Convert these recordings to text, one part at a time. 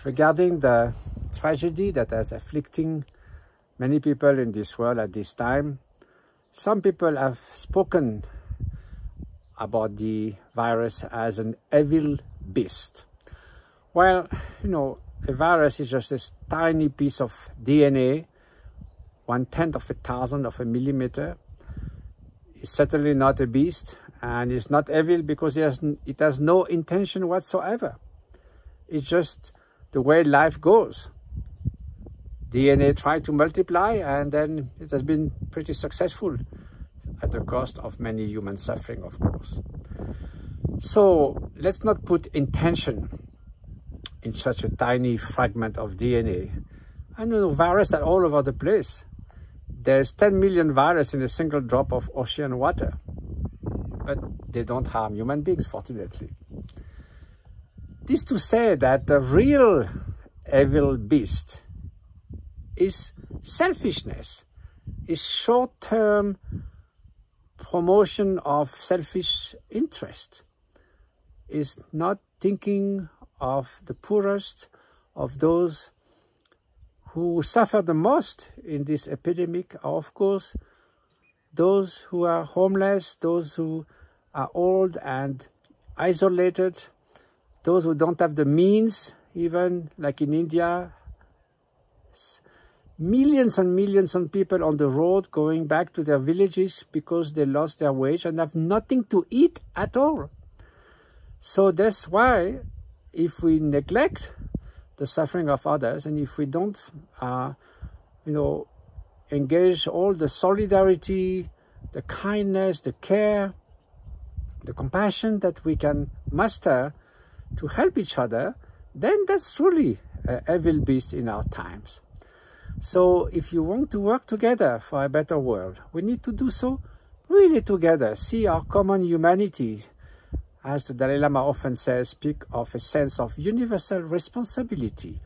regarding the tragedy that is afflicting many people in this world at this time. Some people have spoken about the virus as an evil beast. Well, you know, a virus is just this tiny piece of DNA, 1/10 of a thousand of a millimeter. It's certainly not a beast, and it's not evil because it has no intention whatsoever. It's just the way life goes. DNA tried to multiply, and then it has been pretty successful at the cost of many human suffering, of course. So let's not put intention in such a tiny fragment of DNA. I know viruses are all over the place. There's 10 million viruses in a single drop of ocean water, but they don't harm human beings, fortunately. This to say that the real evil beast is selfishness, is short-term promotion of selfish interest, is not thinking of the poorest, of those who suffer the most in this epidemic are, of course, those who are homeless, those who are old and isolated, those who don't have the means, even like in India, millions and millions of people on the road going back to their villages because they lost their wage and have nothing to eat at all. So that's why if we neglect the suffering of others, and if we don't, engage all the solidarity, the kindness, the care, the compassion that we can muster to help each other, then that's truly an evil beast in our times. So if you want to work together for a better world, we need to do so really together, see our common humanity. As the Dalai Lama often says, speak of a sense of universal responsibility,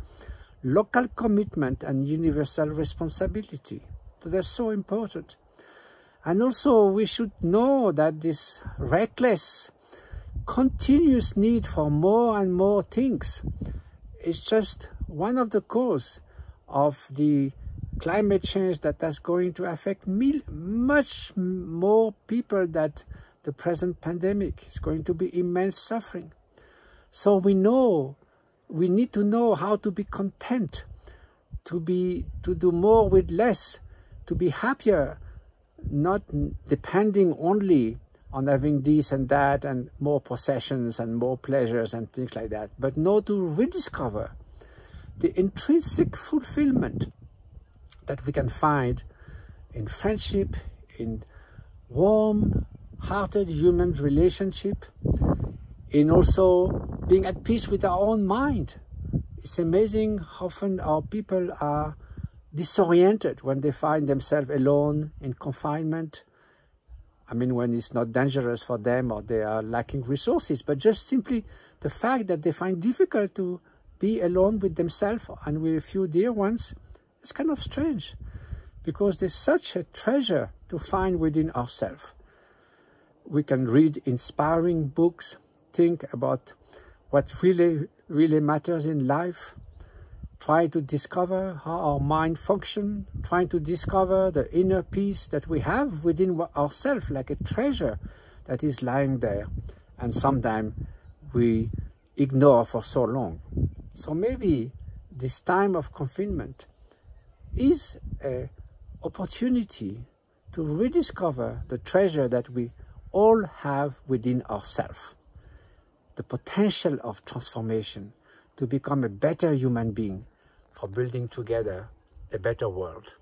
local commitment and universal responsibility. So that's so important. And also we should know that this reckless, continuous need for more and more things is just one of the causes of the climate change that is going to affect much more people than the present pandemic. Is going to be immense suffering. So we need to know how to be content, to do more with less, to be happier, not depending only on having this and that and more possessions and more pleasures and things like that, but know to rediscover the intrinsic fulfillment that we can find in friendship, in warm-hearted human relationship, in also being at peace with our own mind. It's amazing how often our people are disoriented when they find themselves alone in confinement. I mean, when it's not dangerous for them or they are lacking resources, but just simply the fact that they find difficult to be alone with themselves and with a few dear ones. It's kind of strange because there's such a treasure to find within ourselves. We can read inspiring books, think about what really matters in life, try to discover how our mind functions, trying to discover the inner peace that we have within ourselves, like a treasure that is lying there and sometimes we ignore for so long. So maybe this time of confinement is an opportunity to rediscover the treasure that we all have within ourselves, the potential of transformation to become a better human being for building together a better world.